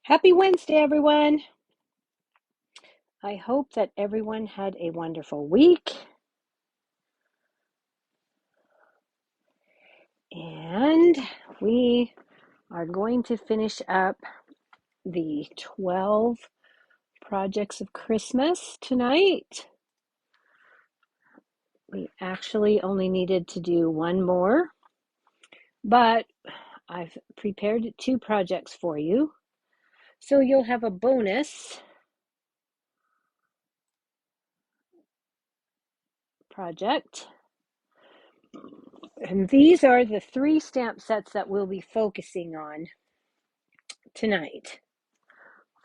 Happy Wednesday, everyone. I hope that everyone had a wonderful week. And we are going to finish up the 12 projects of Christmas tonight. We actually only needed to do one more, but I've prepared 2 projects for you. So you'll have a bonus project. And these are the 3 stamp sets that we'll be focusing on tonight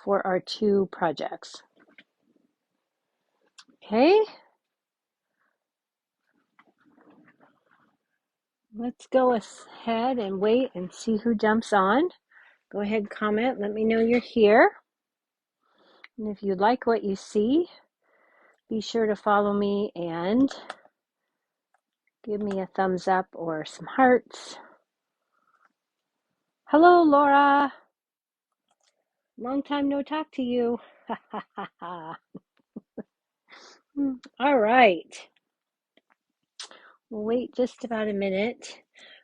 for our 2 projects. Okay, let's go ahead and wait and see who jumps on. Go ahead, comment, let me know you're here. And if you like what you see, be sure to follow me and give me a thumbs up or some hearts. Hello, Laura. Long time no talk to you. All right. We'll wait just about a minute.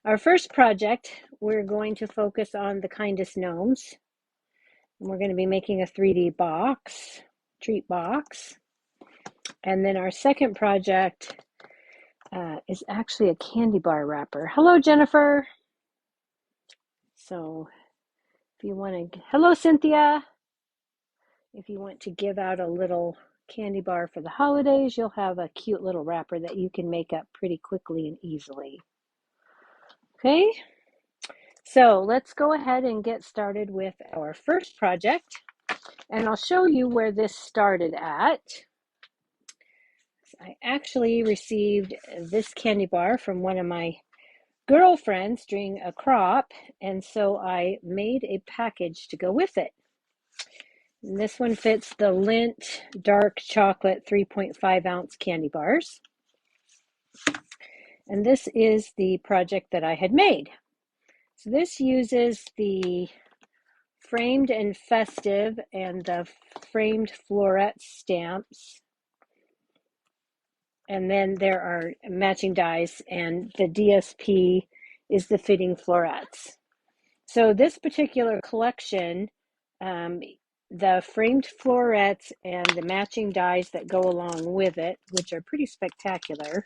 Our first project, we're going to focus on the Kindest Gnomes. And we're going to be making a 3D box, treat box. And then our second project is actually a candy bar wrapper. Hello, Jennifer. So if you want to, hello, Cynthia. If you want to give out a little candy bar for the holidays, you'll have a cute little wrapper that you can make up pretty quickly and easily. Okay, so let's go ahead and get started with our first project. And I'll show you where this started at. I actually received this candy bar from one of my girlfriends during a crop, and so I made a package to go with it. And this one fits the Lindt dark chocolate 3.5 ounce candy bars. And this is the project that I had made. So this uses the framed and festive and the framed floret stamps. And then there are matching dies, and the DSP is the fitting florets. So this particular collection, the framed florets and the matching dies that go along with it, which are pretty spectacular,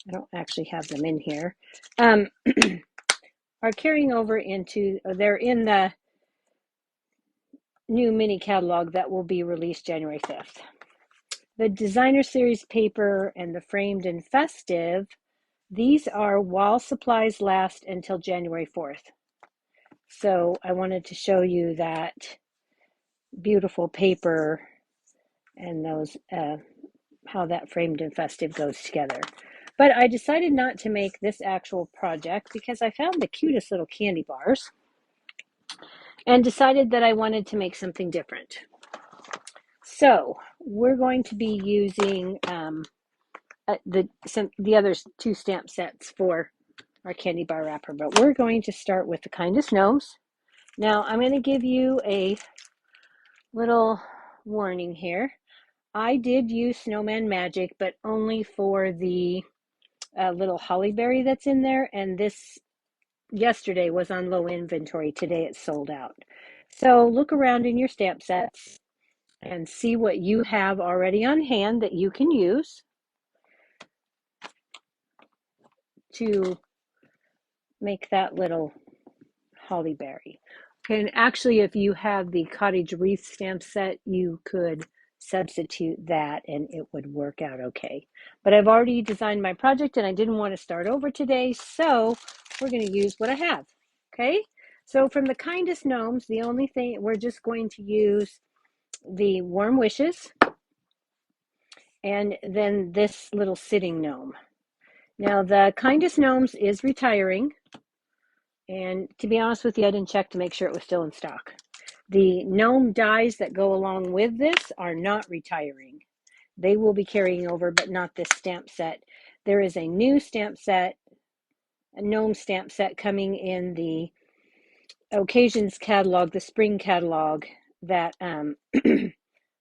I don't actually have them in here, are carrying over into, they're in the new mini catalog that will be released January 5th. The designer series paper and the framed and festive, these are while supplies last until January 4th. So I wanted to show you that beautiful paper and those how that framed and festive goes together. But I decided not to make this actual project because I found the cutest little candy bars and decided that I wanted to make something different. So we're going to be using the other 2 stamp sets for our candy bar wrapper, but we're going to start with the Kindest Gnomes. Now I'm going to give you a little warning here. I did use Snowman Magic, but only for the little hollyberry that's in there, and this yesterday was on low inventory. Today it's sold out. So look around in your stamp sets and see what you have already on hand that you can use to make that little hollyberry. Okay, and actually if you have the cottage wreath stamp set, you could substitute that and it would work out okay. But I've already designed my project and I didn't want to start over today, so we're going to use what I have. Okay, so from the Kindest Gnomes, the only thing, we're just going to use the warm wishes and then this little sitting gnome. Now the Kindest Gnomes is retiring, and to be honest with you, I didn't check to make sure it was still in stock. The gnome dies that go along with this are not retiring. They will be carrying over, but not this stamp set. There is a new stamp set, a gnome stamp set coming in the occasions catalog, the spring catalog that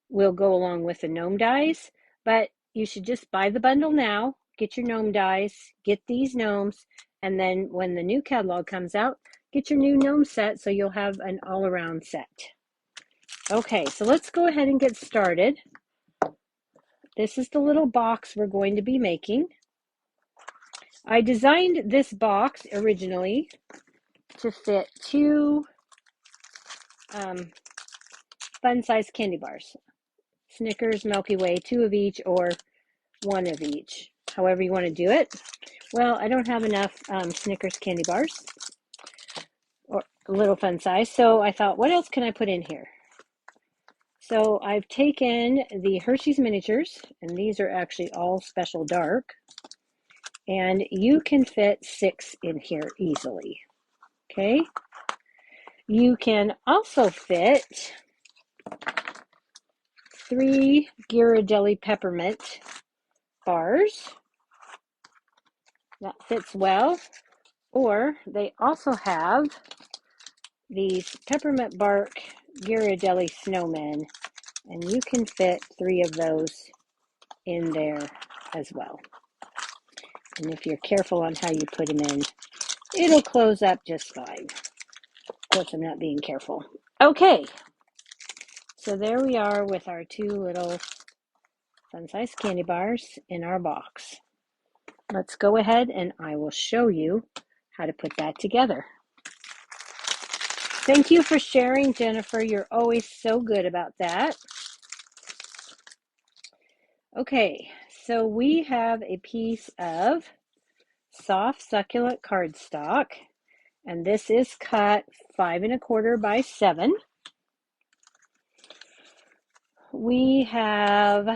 will go along with the gnome dies, but you should just buy the bundle now, get your gnome dies, get these gnomes, and then when the new catalog comes out, get your new gnome set so you'll have an all-around set. Okay, so let's go ahead and get started. This is the little box we're going to be making. I designed this box originally to fit two fun-sized candy bars. Snickers, Milky Way, two of each or one of each, however you want to do it. Well, I don't have enough Snickers candy bars, or a little fun size, so I thought, what else can I put in here? So I've taken the Hershey's miniatures, and these are actually all special dark, and you can fit 6 in here easily. Okay, you can also fit 3 Ghirardelli peppermint bars. That fits well. Or they also have these peppermint bark Ghirardelli snowmen, and you can fit 3 of those in there as well. And if you're careful on how you put them in, it'll close up just fine. Of course, I'm not being careful. Okay, so there we are with our 2 little fun-sized candy bars in our box. Let's go ahead and I will show you how to put that together. Thank you for sharing, Jennifer. You're always so good about that. Okay, so we have a piece of soft succulent cardstock, and this is cut 5 1/4 by 7. We have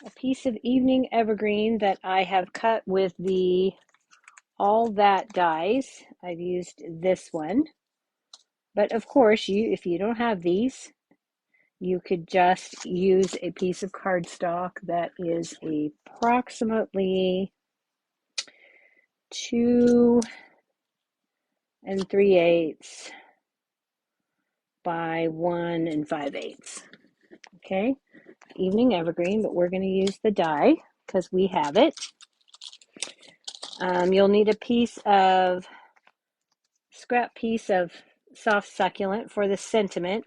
a piece of evening evergreen that I have cut with the All That dies. I've used this one, but of course, if you don't have these, you could just use a piece of cardstock that is approximately 2 3/8 by 1 5/8. Okay, evening evergreen, but we're going to use the die because we have it. You'll need a scrap piece of soft succulent for the sentiment,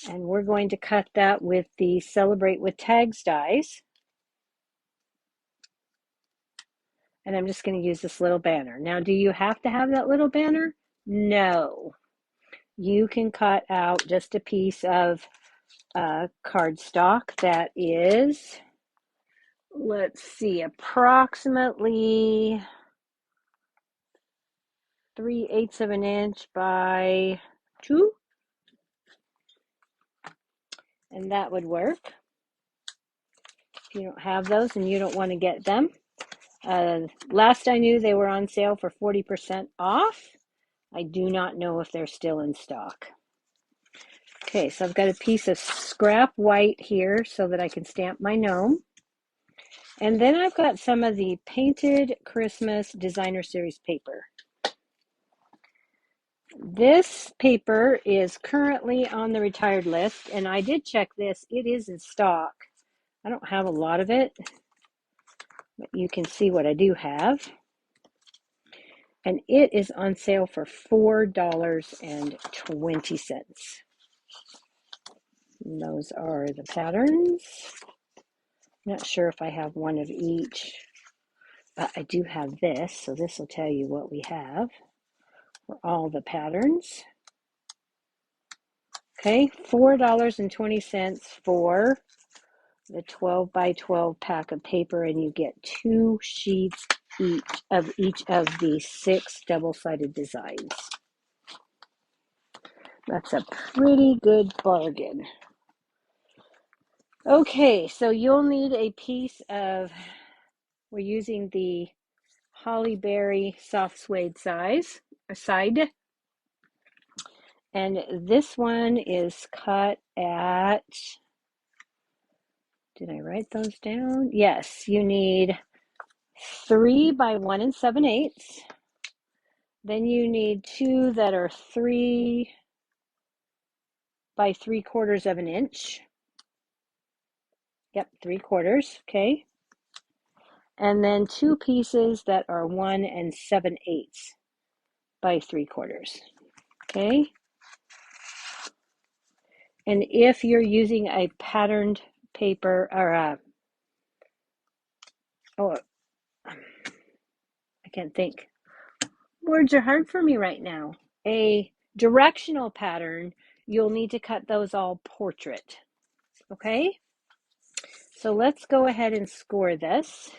and we're going to cut that with the Celebrate with Tags dies. And I'm just going to use this little banner. Now, do you have to have that little banner? No. You can cut out just a piece of cardstock that is, let's see, approximately 3/8 of an inch by 2. And that would work. If you don't have those and you don't want to get them. Last I knew, they were on sale for 40% off. I do not know if they're still in stock. Okay, so I've got a piece of scrap white here so that I can stamp my gnome. And then I've got some of the Painted Christmas Designer Series paper. This paper is currently on the retired list, and I did check this. It is in stock. I don't have a lot of it, but you can see what I do have. And it is on sale for $4.20. Those are the patterns. Not sure if I have one of each, but I do have this, so this will tell you what we have for all the patterns. Okay, $4.20 for the 12 by 12 pack of paper, and you get 2 sheets each of the 6 double-sided designs. That's a pretty good bargain. Okay, so you'll need a piece of, we're using the Holly Berry soft suede side. And this one is cut at, did I write those down? Yes, you need 3 by 1 7/8. Then you need 2 that are 3 by 3/4 of an inch. Yep, 3/4, okay. And then 2 pieces that are 1 7/8 by 3/4, okay. And if you're using a patterned paper or I can't think. Words are hard for me right now. A directional pattern, you'll need to cut those all portrait, okay? So let's go ahead and score this.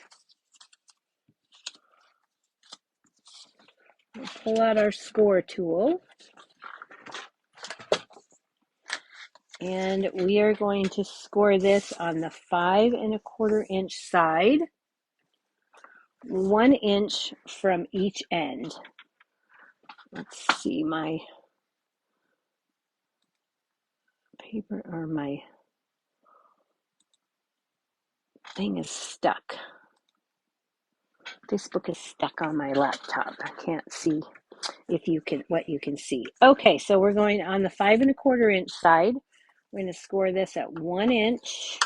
We'll pull out our score tool. And we are going to score this on the 5 1/4 inch side, 1 inch from each end. Let's see, my paper or my thing is stuck. This book is stuck on my laptop. I can't see what you can see. Okay, so we're going on the 5 1/4 inch side. We're going to score this at 1 inch,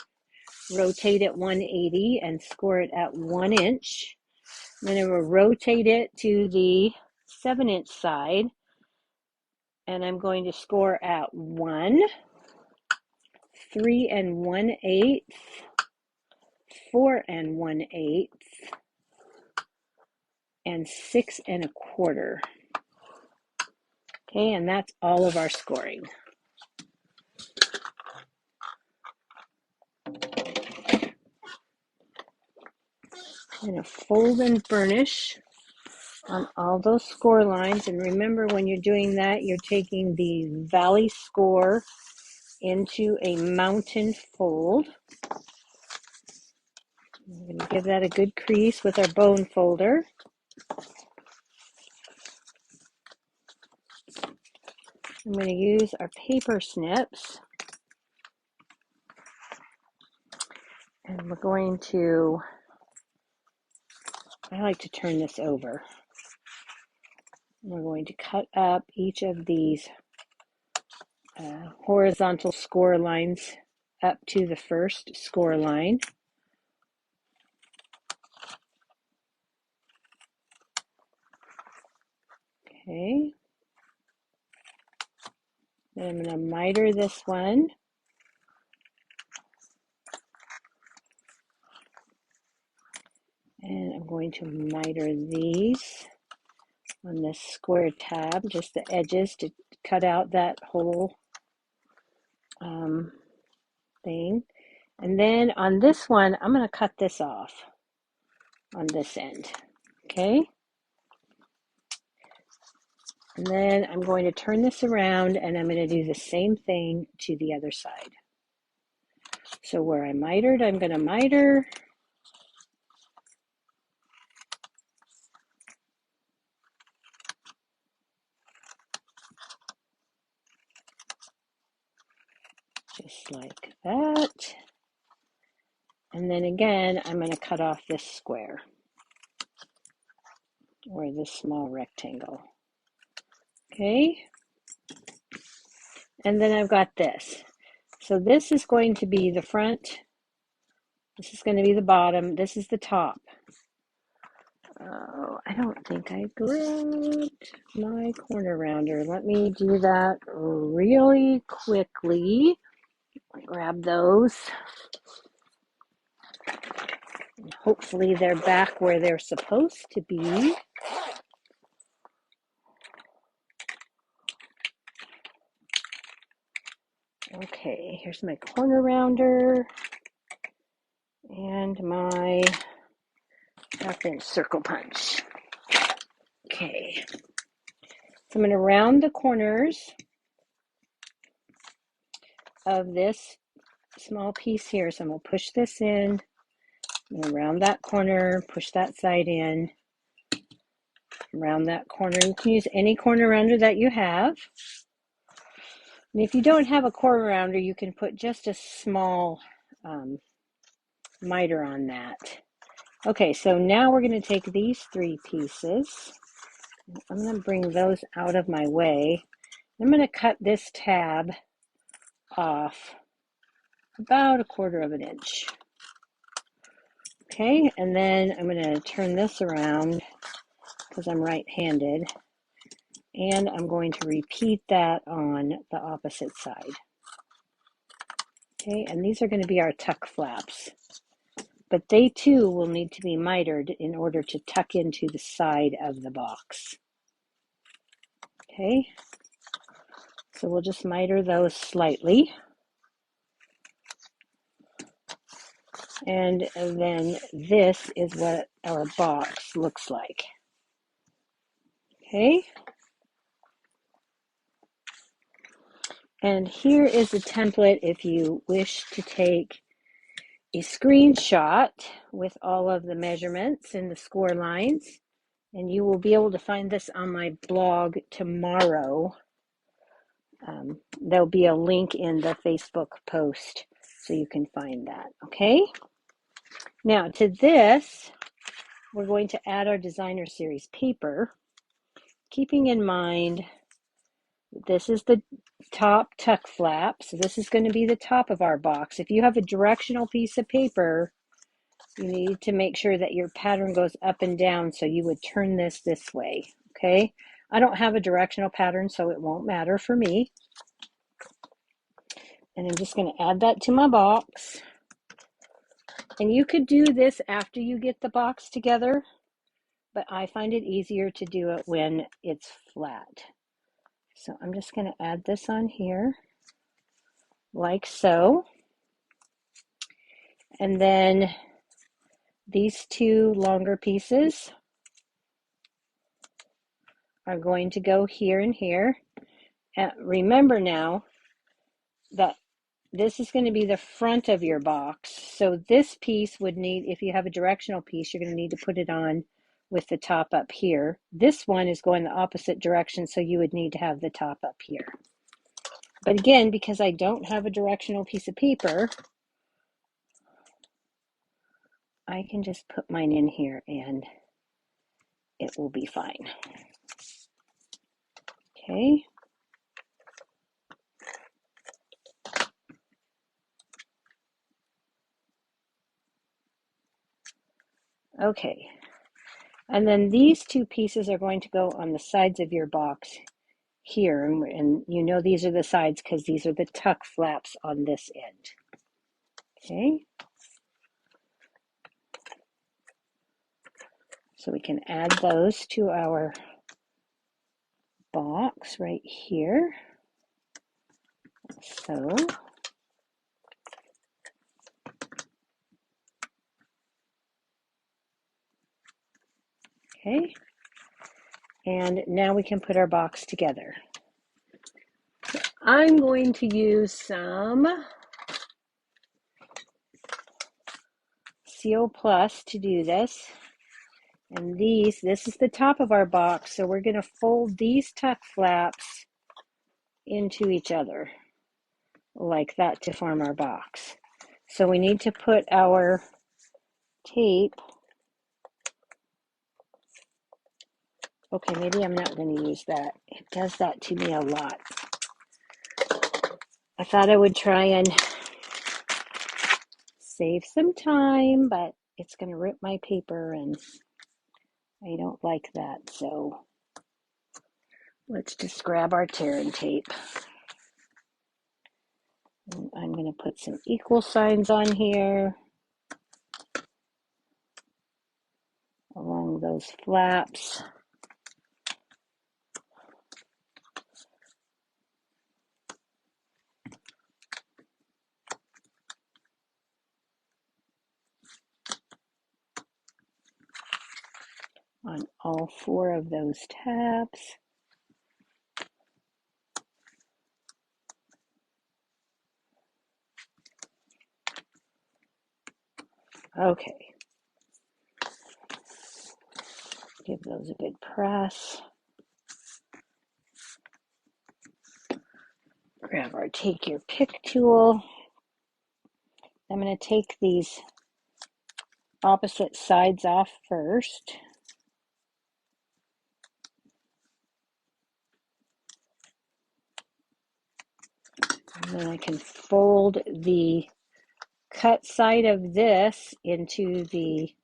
rotate it 180 and score it at 1 inch. Then I will rotate it to the 7 inch side, and I'm going to score at 1, 3 1/8, 4 1/8, and 6 1/4. Okay, and that's all of our scoring. I'm going to fold and burnish on all those score lines. And remember, when you're doing that, you're taking the valley score into a mountain fold. We're going to give that a good crease with our bone folder. I'm going to use our paper snips. And we're going to, I like to turn this over. We're going to cut up each of these horizontal score lines up to the first score line. Okay. Then I'm going to miter this one. And I'm going to miter these on this square tab, just the edges to cut out that whole thing. And then on this one, I'm going to cut this off on this end. Okay. And then I'm going to turn this around and I'm going to do the same thing to the other side. So where I mitered, I'm going to miter. Just like that. And then again, I'm going to cut off this square or this small rectangle. Okay. And then I've got this. So this is going to be the front. This is going to be the bottom. This is the top. Oh, I don't think I grabbed my corner rounder. Let me do that really quickly. Grab those. And hopefully they're back where they're supposed to be. Okay, here's my corner rounder and my half-inch circle punch. Okay, so I'm going to round the corners of this small piece here. So I'm going to push this in, I'm going to round that corner, push that side in, round that corner. You can use any corner rounder that you have. And if you don't have a corner rounder, you can put just a small miter on that. Okay, so now we're going to take these 3 pieces I'm going to bring those out of my way. I'm going to cut this tab off about 1/4 of an inch. Okay, and then I'm going to turn this around because I'm right-handed, and I'm going to repeat that on the opposite side. Okay, and these are going to be our tuck flaps, but they too will need to be mitered in order to tuck into the side of the box. Okay, so we'll just miter those slightly. And then this is what our box looks like. Okay. And here is a template if you wish to take a screenshot with all of the measurements and the score lines. And you will be able to find this on my blog tomorrow. There'll be a link in the Facebook post so you can find that. Okay. Now to this, we're going to add our designer series paper, keeping in mind this is the top tuck flap. So this is going to be the top of our box. If you have a directional piece of paper, you need to make sure that your pattern goes up and down. So you would turn this way. Okay. I don't have a directional pattern, so it won't matter for me. And I'm just going to add that to my box. And you could do this after you get the box together, but I find it easier to do it when it's flat. So I'm just going to add this on here like so. And then these two longer pieces are going to go here and here. And remember now that this is going to be the front of your box. So this piece would need, if you have a directional piece, you're going to need to put it on with the top up here. This one is going the opposite direction, so you would need to have the top up here. But again, because I don't have a directional piece of paper, I can just put mine in here and it will be fine. Okay. Okay. And then these two pieces are going to go on the sides of your box here. And you know these are the sides because these are the tuck flaps on this end. Okay. So we can add those to our box right here. So okay. And now we can put our box together. I'm going to use some CO Plus to do this. And this is the top of our box. So we're going to fold these tuck flaps into each other like that to form our box. So we need to put our tape. Okay, maybe I'm not going to use that. It does that to me a lot. I thought I would try and save some time, but it's going to rip my paper and I don't like that. So let's just grab our tearing tape. And I'm going to put some equal signs on here along those flaps. On all 4 of those tabs. Okay. Give those a good press. Grab our take your pick tool. I'm going to take these opposite sides off first. And then I can fold the cut side of this into the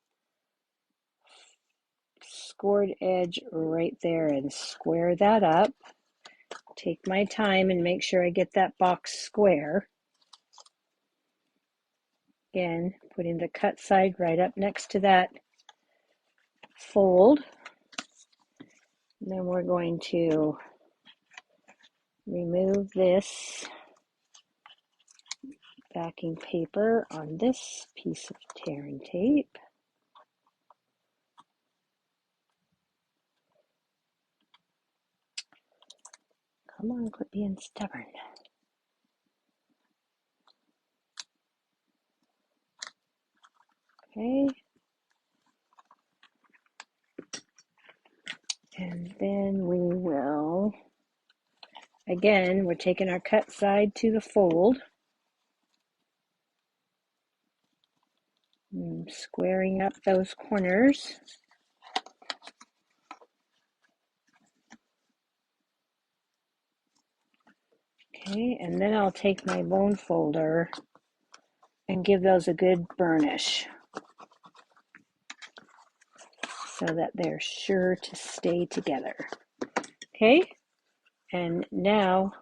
scored edge right there and square that up. Take my time and make sure I get that box square. Again, putting the cut side right up next to that fold. And then we're going to remove this backing paper on this piece of tearing tape. Come on, quit being stubborn. Okay. And then we will, again, we're taking our cut side to the fold. And squaring up those corners. Okay, and then I'll take my bone folder and give those a good burnish so that they're sure to stay together. Okay, and now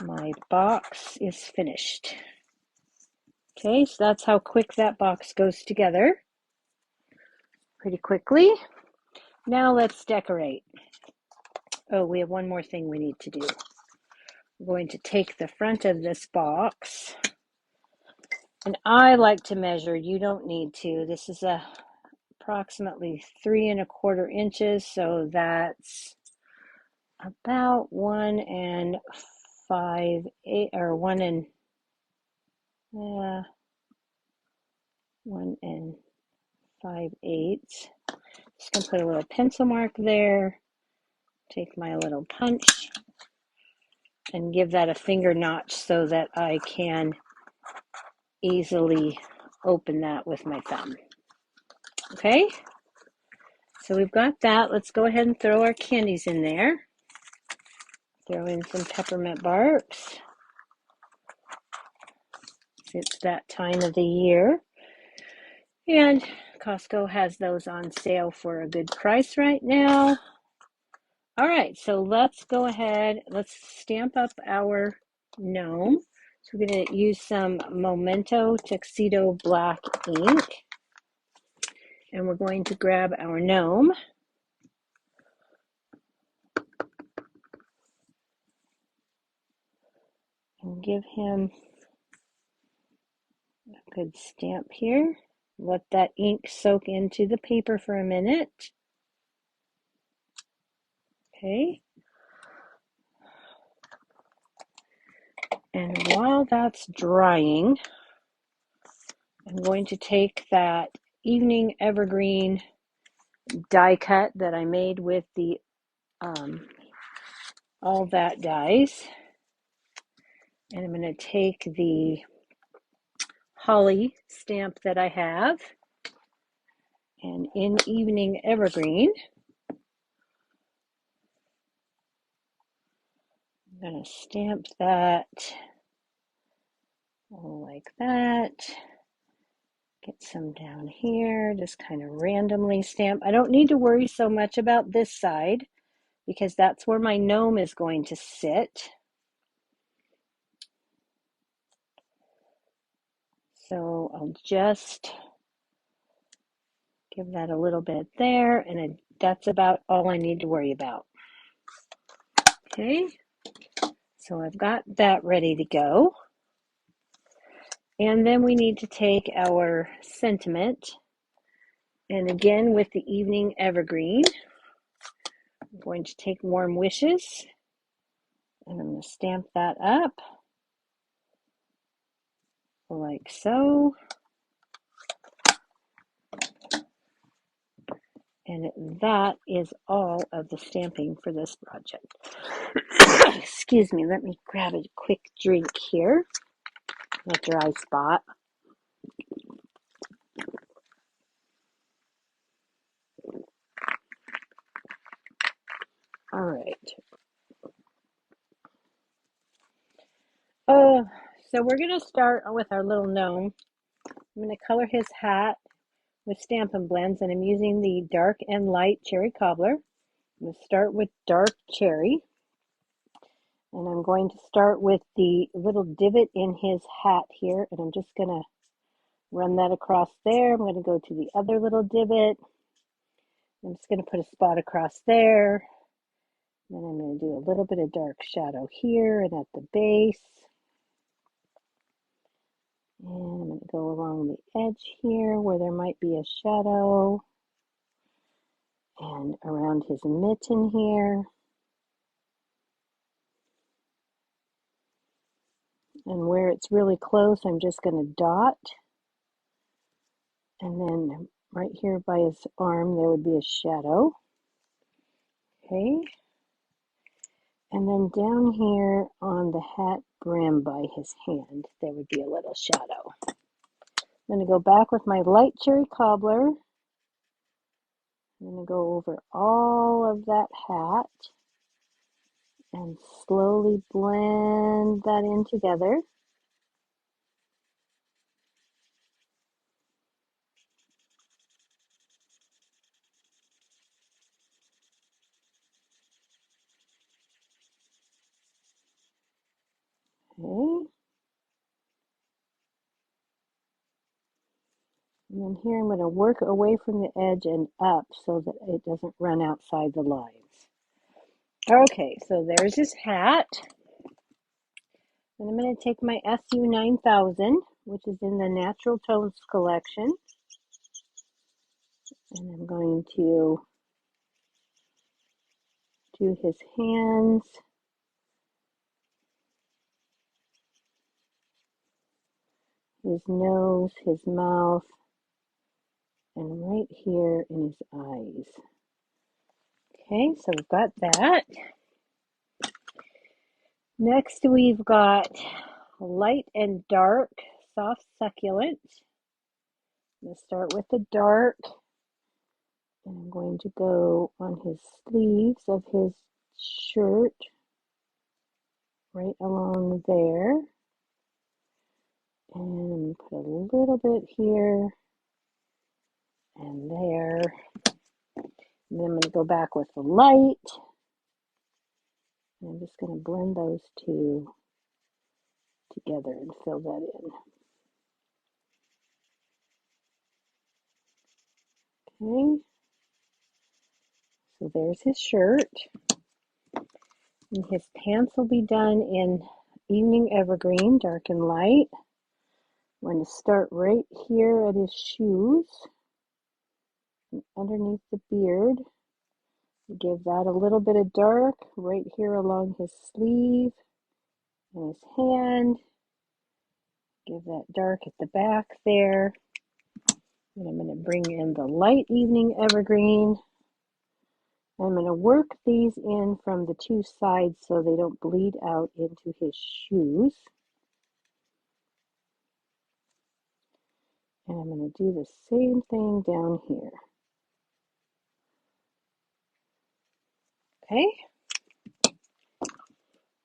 my box is finished. Okay, so that's how quick that box goes together. Pretty quickly. Now let's decorate. Oh, we have one more thing we need to do. We're going to take the front of this box, and I like to measure. You don't need to. This is approximately 3¼ inches, so that's about 1 5/8 or 1 5/8. Just gonna put a little pencil mark there. Take my little punch and give that a finger notch so that I can easily open that with my thumb. Okay, so we've got that. Let's go ahead and throw our candies in there. Throw in some peppermint barks. It's that time of the year. And Costco has those on sale for a good price right now. All right, so let's go ahead. Let's stamp up our gnome. So we're going to use some Memento Tuxedo Black ink. And we're going to grab our gnome. And give him a good stamp here. Let that ink soak into the paper for a minute. Okay. And while that's drying, I'm going to take that evening evergreen die cut that I made with the all that dies, and I'm going to take the holly stamp that I have, and in evening evergreen, I'm going to stamp that like that. Get some down here, just kind of randomly stamp. I don't need to worry so much about this side because that's where my gnome is going to sit. So I'll just give that a little bit there, and that's about all I need to worry about. Okay, so I've got that ready to go. And then we need to take our sentiment, and again with the evening evergreen, I'm going to take warm wishes, and I'm going to stamp that up like so. And that is all of the stamping for this project. Excuse me, let me grab a quick drink here. A dry spot. All right. Oh, so we're going to start with our little gnome. I'm going to color his hat with Stampin' Blends, and I'm using the dark and light cherry cobbler. I'm going to start with dark cherry, and I'm going to start with the little divot in his hat here, and I'm just going to run that across there. I'm going to go to the other little divot. I'm just going to put a spot across there. Then I'm going to do a little bit of dark shadow here and at the base. And I'm going to go along the edge here where there might be a shadow. And around his mitten here. And where it's really close, I'm just going to dot. And then right here by his arm, there would be a shadow. Okay. And then down here on the hat brim by his hand, there would be a little shadow. I'm going to go back with my light cherry cobbler. I'm going to go over all of that hat and slowly blend that in together. Okay. And then here I'm going to work away from the edge and up so that it doesn't run outside the lines. Okay, so there's his hat. And I'm going to take my SU 9000, which is in the Natural Tones collection. And I'm going to do his hands. His nose, his mouth, and right here in his eyes. Okay, so we've got that. Next we've got light and dark, soft succulent. I'm going to start with the dark, and I'm going to go on his sleeves of his shirt, right along there. And I'm going to put a little bit here and there. And then I'm going to go back with the light. And I'm just going to blend those two together and fill that in. Okay. So there's his shirt. And his pants will be done in Evening Evergreen, dark and light. I'm going to start right here at his shoes. And underneath the beard. Give that a little bit of dark right here along his sleeve and his hand. Give that dark at the back there. And I'm going to bring in the light Evening Evergreen. I'm going to work these in from the two sides so they don't bleed out into his shoes. And I'm going to do the same thing down here. Okay.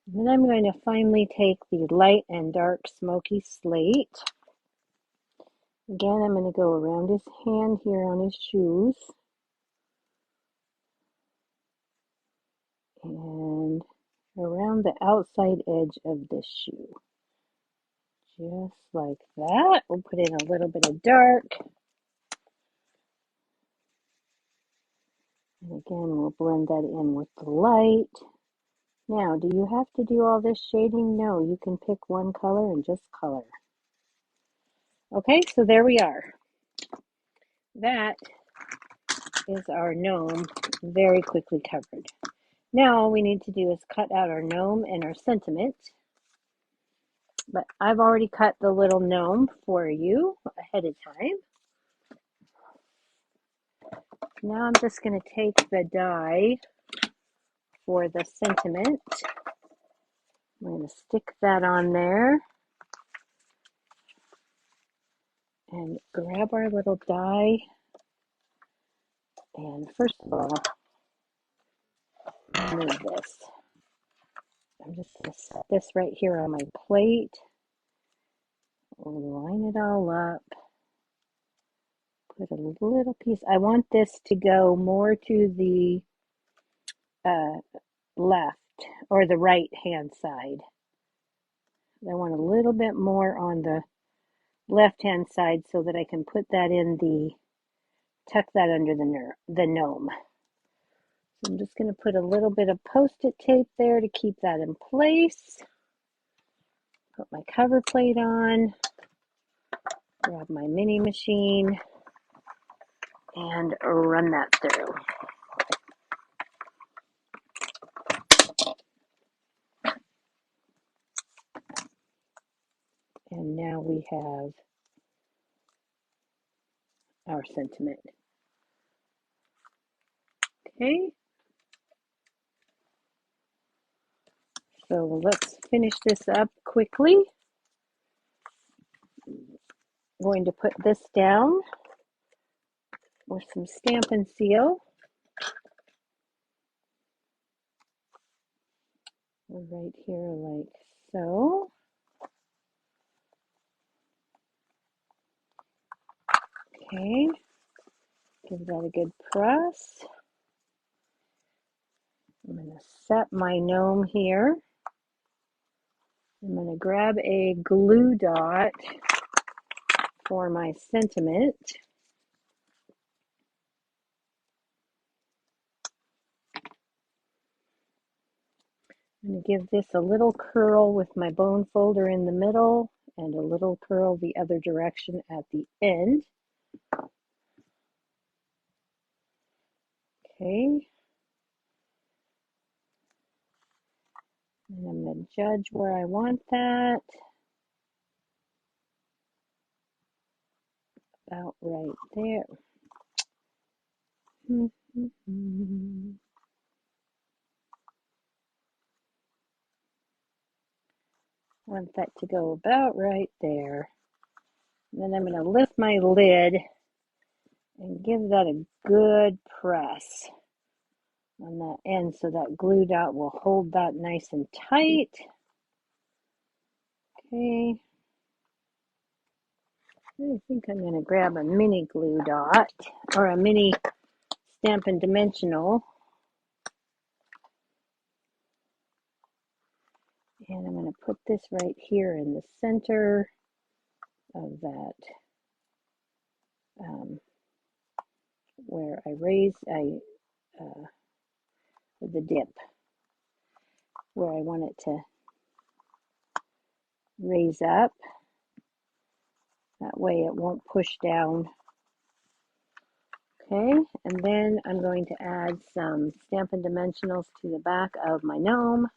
And then I'm going to finally take the light and dark smoky slate. Again, I'm going to go around his hand here on his shoes. And around the outside edge of the shoe. Just like that. We'll put in a little bit of dark. And again, we'll blend that in with the light. Now, do you have to do all this shading? No, you can pick one color and just color. Okay, so there we are. That is our gnome very quickly covered. Now all we need to do is cut out our gnome and our sentiment. But I've already cut the little gnome for you ahead of time. Now I'm just going to take the die for the sentiment. I'm going to stick that on there. And grab our little die. And first of all, remove this I'm just going to set this right here on my plate. Line it all up. Put a little piece. I want this to go more to the left or the right hand side. I want a little bit more on the left hand side so that I can put that in tuck that under the gnome. So I'm just going to put a little bit of post-it tape there to keep that in place. Put my cover plate on, grab my mini machine, and run that through. And now we have our sentiment. Okay, so let's finish this up quickly. I'm going to put this down with some Stamp and Seal. Right here like so. Okay, give that a good press. I'm going to set my gnome here. I'm going to grab a glue dot for my sentiment. I'm going to give this a little curl with my bone folder in the middle and a little curl the other direction at the end. Okay. And I'm going to judge where I want that. About right there. Want that to go about right there. And then I'm going to lift my lid and give that a good press on that end so that glue dot will hold that nice and tight. Okay. I think I'm going to grab a mini glue dot or a mini Stampin' Dimensional. And I'm going to put this right here in the center of that where I the dip, where I want it to raise up. That way it won't push down. Okay, and then I'm going to add some Stampin' Dimensionals to the back of my gnome.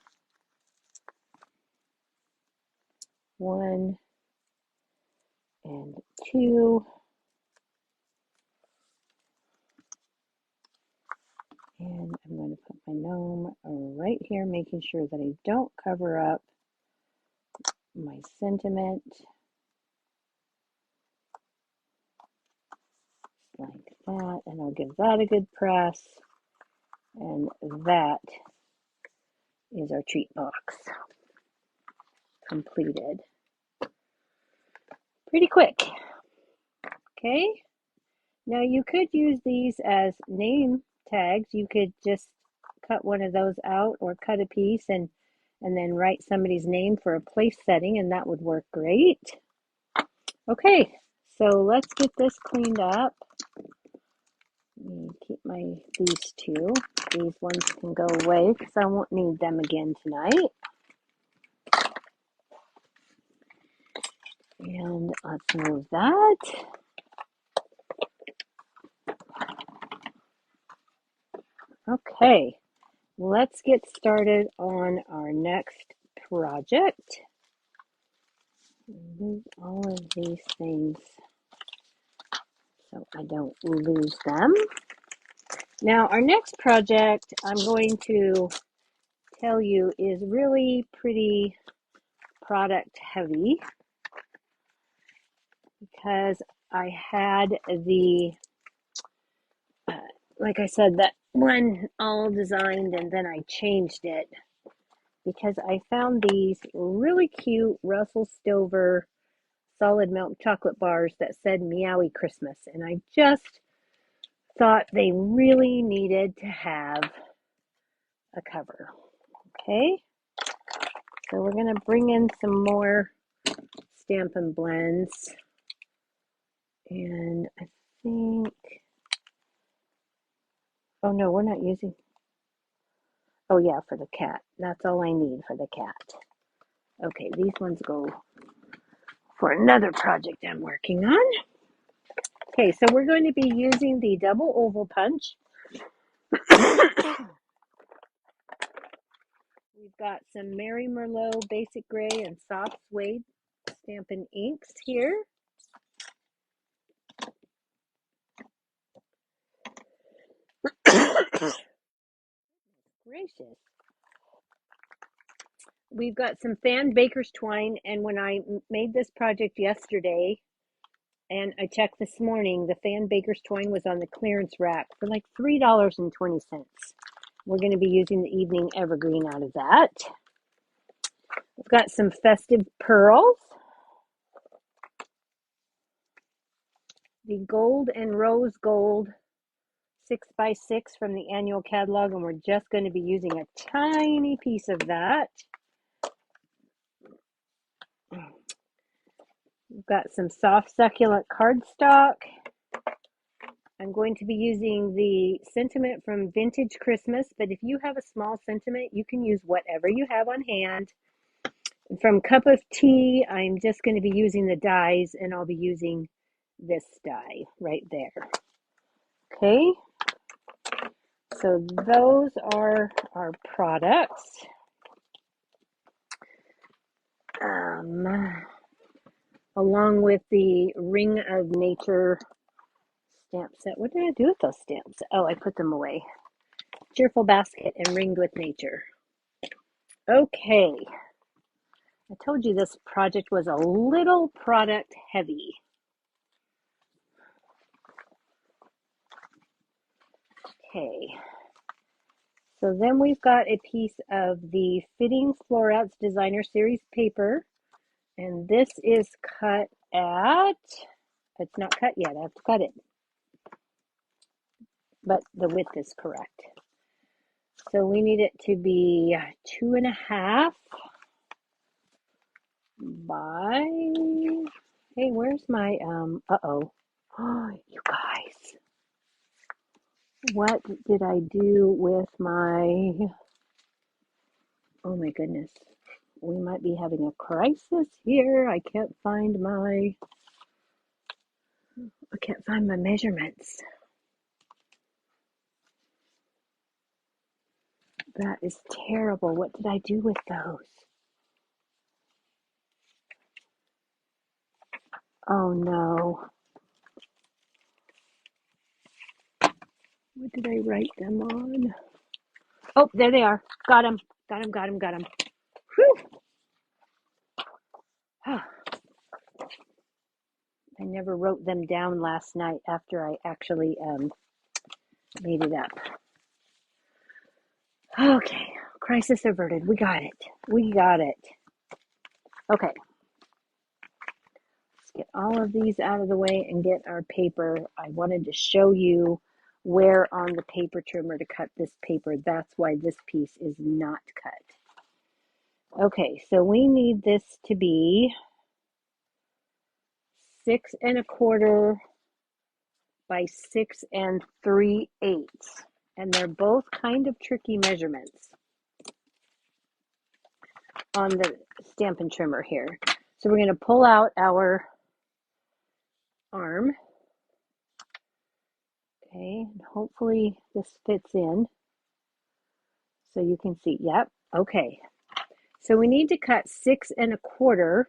1 and 2. And I'm going to put my gnome right here, making sure that I don't cover up my sentiment. Like that, and I'll give that a good press. And that is our treat box completed. Pretty quick. Okay, now you could use these as name tags. You could just cut one of those out or cut a piece and then write somebody's name for a place setting, and that would work great. Okay, so let's get this cleaned up. Let me keep these two. These ones can go away because I won't need them again tonight. And let's move that. Okay, let's get started on our next project. Move all of these things so I don't lose them. Now, our next project I'm going to tell you is really pretty product heavy because I had like I said, that one all designed and then I changed it because I found these really cute Russell Stover solid milk chocolate bars that said Meowie Christmas. And I just thought they really needed to have a cover. Okay, so we're going to bring in some more Stampin' Blends. And I think, oh no, we're not using, oh yeah, for the cat. That's all I need for the cat. Okay, these ones go for another project I'm working on. Okay, so we're going to be using the double oval punch. We've got some Mary Merlot Basic Gray and Soft Suede Stampin' Inks here. Gracious. We've got some fan baker's twine, and when I made this project yesterday, and I checked this morning, the fan baker's twine was on the clearance rack for like $3.20. We're going to be using the evening evergreen out of that. We've got some festive pearls. The gold and rose gold 6x6 from the annual catalog, and we're just going to be using a tiny piece of that. We've got some soft succulent cardstock. I'm going to be using the sentiment from Vintage Christmas, but if you have a small sentiment, you can use whatever you have on hand. From Cup of Tea, I'm just going to be using the dies, and I'll be using this die right there. Okay, so those are our products. Along with the Ring of Nature stamp set. What did I do with those stamps? Oh, I put them away. Cheerful Basket and Ringed with Nature. Okay. I told you this project was a little product heavy. Okay. So then we've got a piece of the Fitting Florets Designer Series paper. And this is cut at, it's not cut yet, I have to cut it. But the width is correct. So we need it to be 2.5 by, hey, where's my, uh-oh. Oh, you guys. What did I do with my, oh my goodness. We might be having a crisis here. I can't find my measurements. That is terrible. What did I do with those? Oh no. What did I write them on? Oh, there they are. Got them. Got them. Whew. I never wrote them down last night after I actually made it up. Okay, crisis averted. We got it. Okay. Let's get all of these out of the way and get our paper. I wanted to show you where on the paper trimmer to cut this paper. That's why this piece is not cut. Okay, so we need this to be 6 1/4 by 6 3/8. And they're both kind of tricky measurements on the Stampin' Trimmer here. So we're going to pull out our arm. Okay, and hopefully this fits in so you can see. Yep, okay. So we need to cut 6 1/4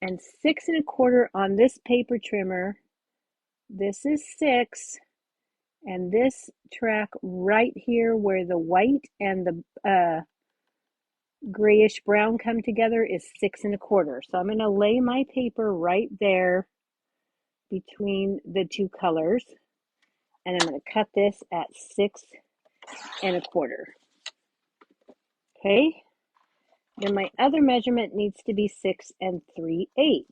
and 6 1/4 on this paper trimmer. This is 6, and this track right here where the white and the grayish brown come together is 6 1/4. So I'm going to lay my paper right there between the two colors, and I'm going to cut this at 6 1/4. Okay, then my other measurement needs to be 6 3/8.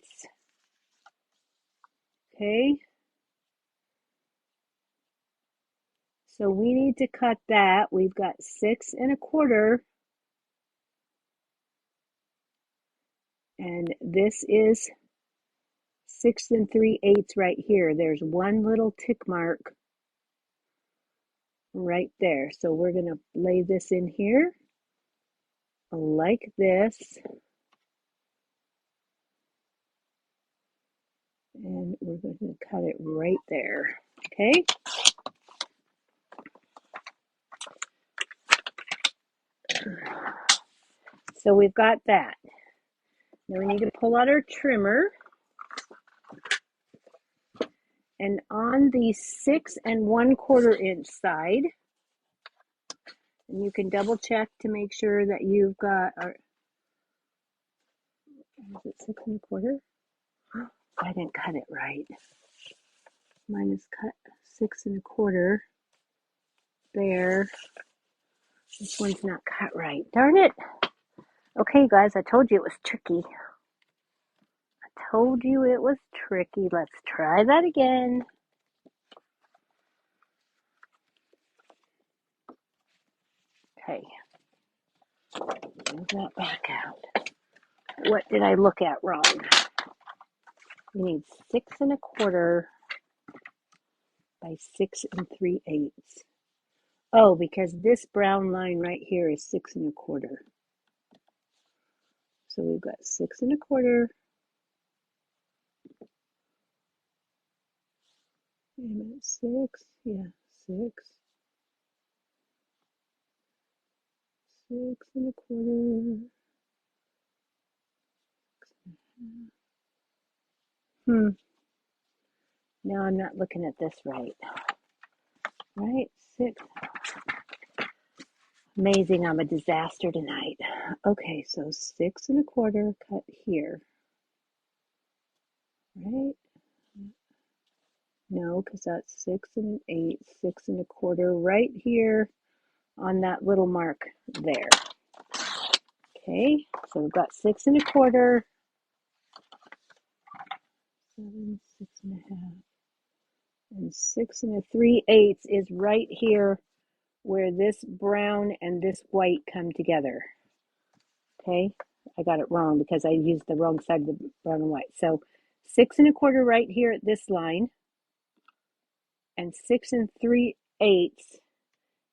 Okay, so we need to cut that. We've got 6 1/4, and this is 6 3/8 right here. There's one little tick mark right there. So we're going to lay this in here like this. And we're going to cut it right there. Okay. So we've got that. Now we need to pull out our trimmer. And on the 6 1/4 inch side, and you can double check to make sure that you've got our, is it 6 1/4? I didn't cut it right. Mine is cut 6 1/4 there. This one's not cut right. Darn it. Okay, guys, I told you it was tricky. Told you it was tricky. Let's try that again. Okay. Move that back out. What did I look at wrong? We need 6 1/4 by 6 3/8. Oh, because this brown line right here is 6 1/4. So we've got 6 1/4. Wait a minute, 6. Yeah, 6. 6 1/4. Now I'm not looking at this right. Right? 6. Amazing, I'm a disaster tonight. Okay, so 6 1/4 cut here. Right? No, because that's 6 1/8, 6 1/4 right here on that little mark there. Okay, so we've got 6 1/4, 7, 6 1/2, and 6 3/8 is right here where this brown and this white come together. Okay, I got it wrong because I used the wrong side of the brown and white. So 6 1/4 right here at this line, and 6 3/8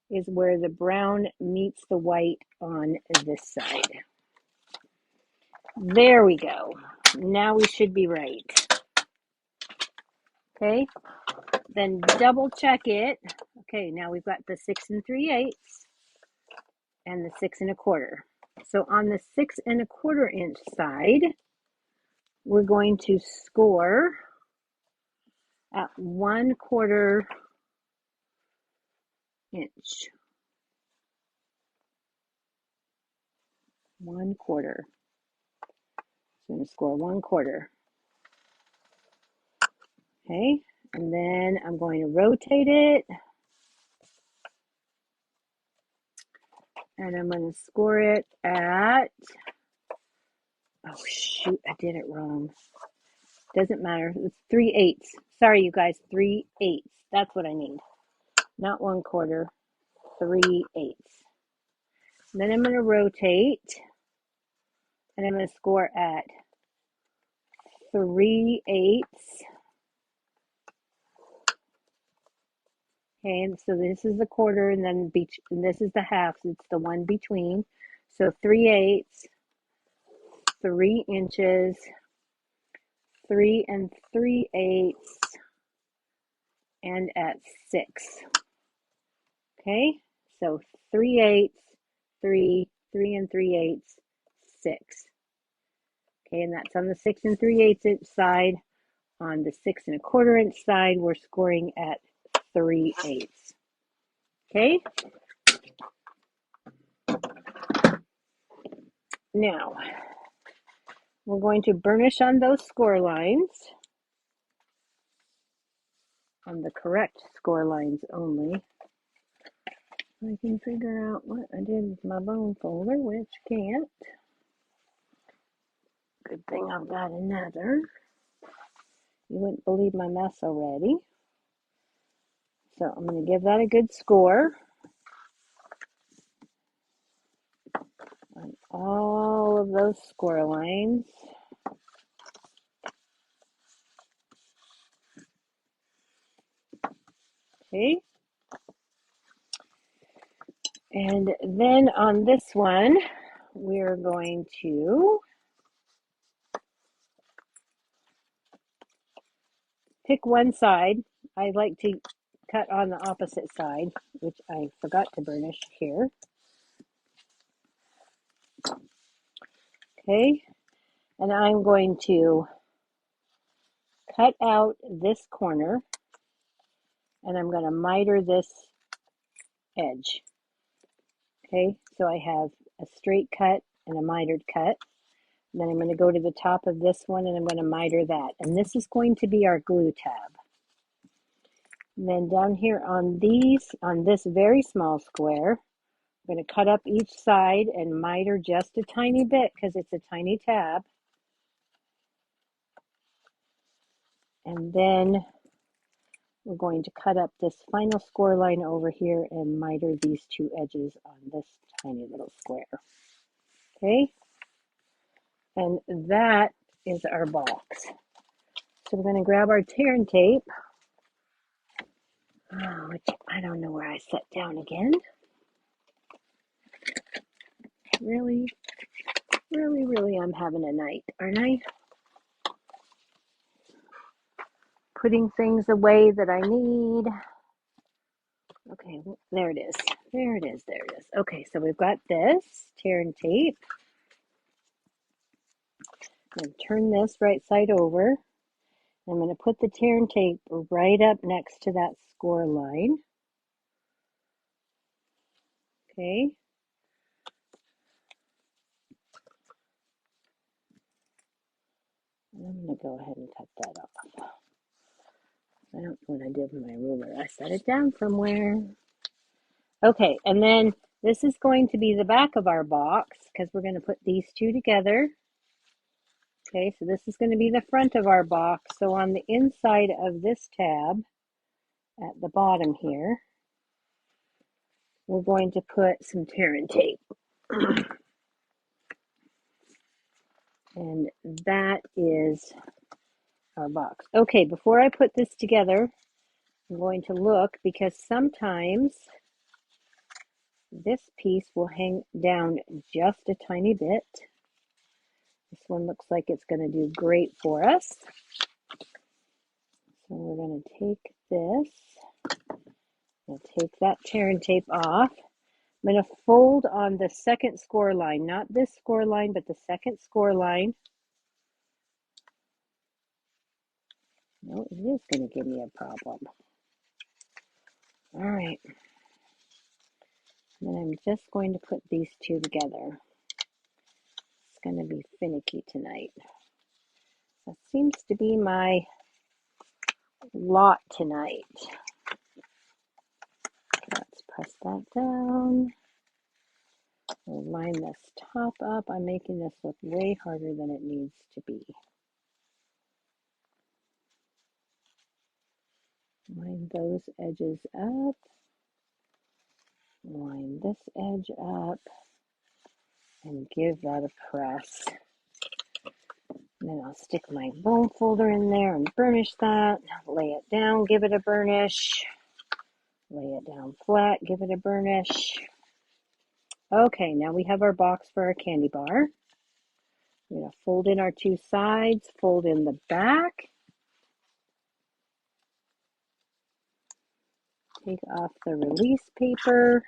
is where the brown meets the white on this side. There we go. Now we should be right. Okay, then double check it. Okay, now we've got the 6 3/8 and the 6 1/4. So on the 6 1/4 inch side, we're going to score at 1/4 inch. 1/4. So I'm going to score 1/4. Okay, and then I'm going to rotate it. And I'm going to score it at, oh shoot, I did it wrong. Doesn't matter. It's 3/8. Sorry, you guys, 3/8. That's what I need. Not 1/4, 3/8. Then I'm going to rotate, and I'm going to score at 3/8. Okay, and so this is the quarter, and then and this is the half. So it's the one between. So 3/8, 3 inches, 3 3/8, and at 6. Okay, so 3/8, 3, 3 3/8, 6. Okay, and that's on the 6 3/8 inch side. On the 6 1/4 inch side, we're scoring at 3/8. Okay. Now, we're going to burnish on those score lines, on the correct score lines only. I can figure out what I did with my bone folder, which can't. Good thing I've got another. You wouldn't believe my mess already. So I'm going to give that a good score on all of those score lines. Okay. And then on this one, we're going to pick one side. I like to cut on the opposite side, which I forgot to burnish here. Okay. And I'm going to cut out this corner, and I'm going to miter this edge. Okay, so I have a straight cut and a mitered cut. And then I'm going to go to the top of this one and I'm going to miter that. And this is going to be our glue tab. And then down here on this very small square, I'm going to cut up each side and miter just a tiny bit because it's a tiny tab. And then we're going to cut up this final score line over here and miter these two edges on this tiny little square. Okay, and that is our box. So we're going to grab our tear and tape, which I don't know where I set down again. Really, I'm having a night, aren't I? Putting things away that I need. Okay, there it is. There it is. Okay, so we've got this tear and tape. I'm going to turn this right side over. I'm going to put the tear and tape right up next to that score line. Okay. And I'm going to go ahead and cut that off. I don't know what I did with my ruler. I set it down somewhere. Okay, and then this is going to be the back of our box because we're going to put these two together. Okay, so this is going to be the front of our box. So on the inside of this tab at the bottom here, we're going to put some tear and tape. And that is our box. Okay, before I put this together, I'm going to look because sometimes this piece will hang down just a tiny bit. This one looks like it's going to do great for us. So we're going to take this, we'll take that tear and tape off. I'm going to fold on the second score line, not this score line, but the second score line. No, it is going to give me a problem. All right. And then I'm just going to put these two together. It's going to be finicky tonight. That seems to be my lot tonight. Let's press that down. We'll line this top up. I'm making this look way harder than it needs to be. Line those edges up. Line this edge up. And give that a press. And then I'll stick my bone folder in there and burnish that. Lay it down, give it a burnish. Lay it down flat, give it a burnish. Okay, now we have our box for our candy bar. We're going to fold in our two sides, fold in the back. Take off the release paper.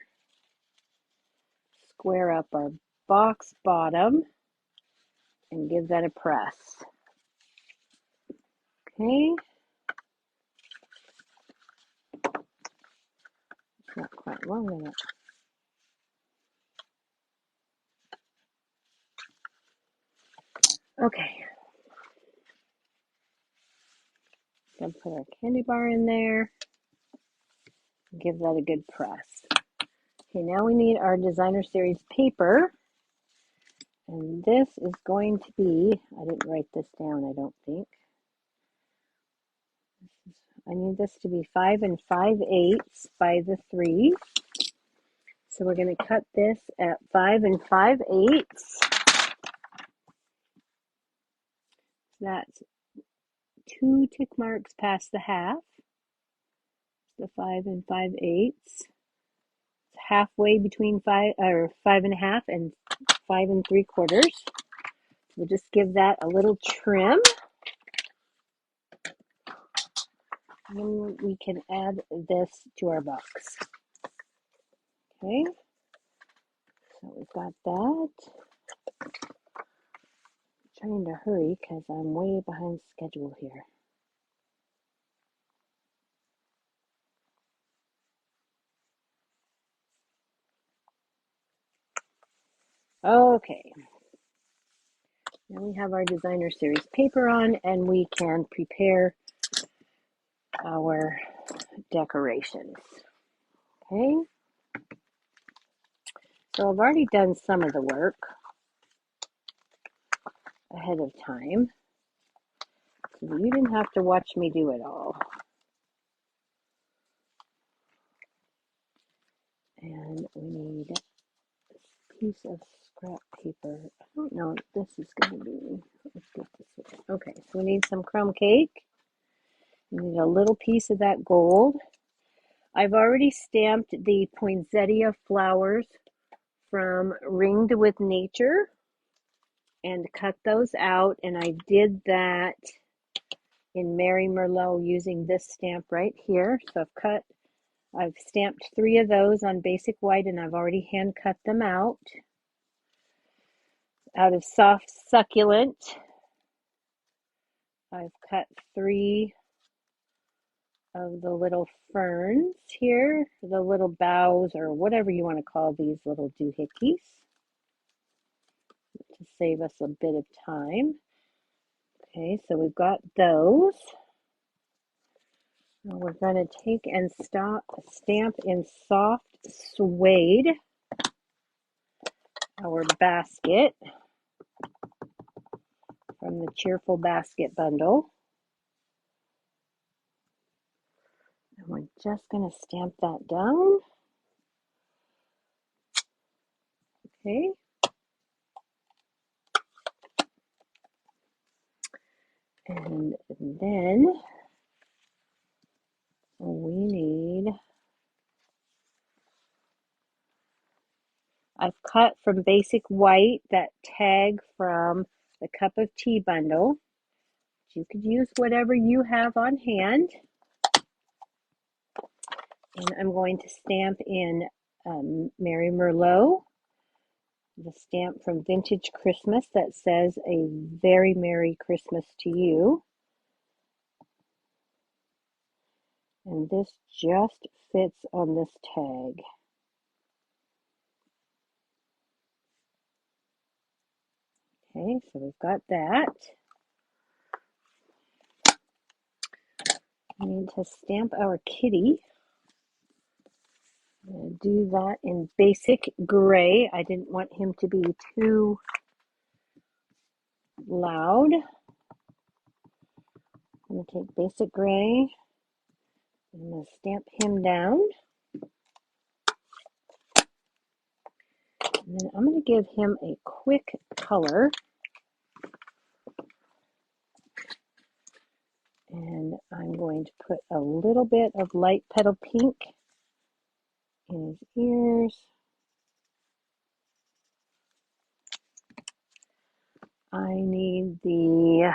Square up our box bottom and give that a press. Okay. It's not quite long enough. Okay. Gonna put our candy bar in there. Give that a good press. Okay, now we need our designer series paper. And this is going to be, I didn't write this down, I don't think. I need this to be 5 5/8 by the 3. So we're going to cut this at 5 5/8. That's 2 tick marks past the half. The 5 5/8. It's halfway between 5.5 and 5 3/4. We'll just give that a little trim. And then we can add this to our box. Okay, so we've got that. I'm trying to hurry because I'm way behind schedule here. Okay, now we have our designer series paper on and we can prepare our decorations. Okay, so I've already done some of the work ahead of time, so you didn't have to watch me do it all. And we need a piece of scrap paper. I don't know what this is going to be. Let's get this one. Okay, so we need some crumb cake. We need a little piece of that gold. I've already stamped the poinsettia flowers from Ringed with Nature and cut those out, and I did that in Mary Merlot using this stamp right here. So I've stamped 3 of those on basic white, and I've already hand cut them out of soft succulent. I've cut 3 of the little ferns here, the little boughs, or whatever you want to call these little doohickeys, to save us a bit of time. Okay, so we've got those. Now we're going to take and stamp in soft suede our basket from the Cheerful basket bundle. And we're just going to stamp that down. Okay. And then we need, I've cut from basic white that tag from the cup of tea bundle. You could use whatever you have on hand. And I'm going to stamp in Mary Merlot, the stamp from Vintage Christmas that says a very Merry Christmas to you. And this just fits on this tag. Okay, so we've got that. We need to stamp our kitty. I'm going to do that in basic gray. I didn't want him to be too loud. I'm going to take basic gray. I'm going to stamp him down. And then I'm going to give him a quick color. And I'm going to put a little bit of light petal pink in his ears. I need the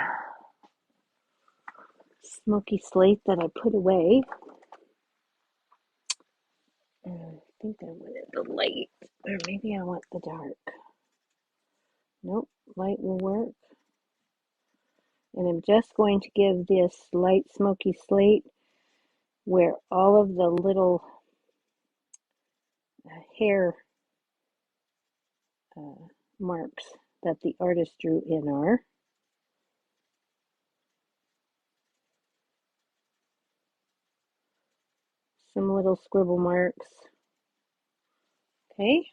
smoky slate that I put away. And I think I wanted the light, or maybe I want the dark. Nope, light will work. And I'm just going to give this light smoky slate where all of the little hair marks that the artist drew in are. Some little scribble marks. Okay.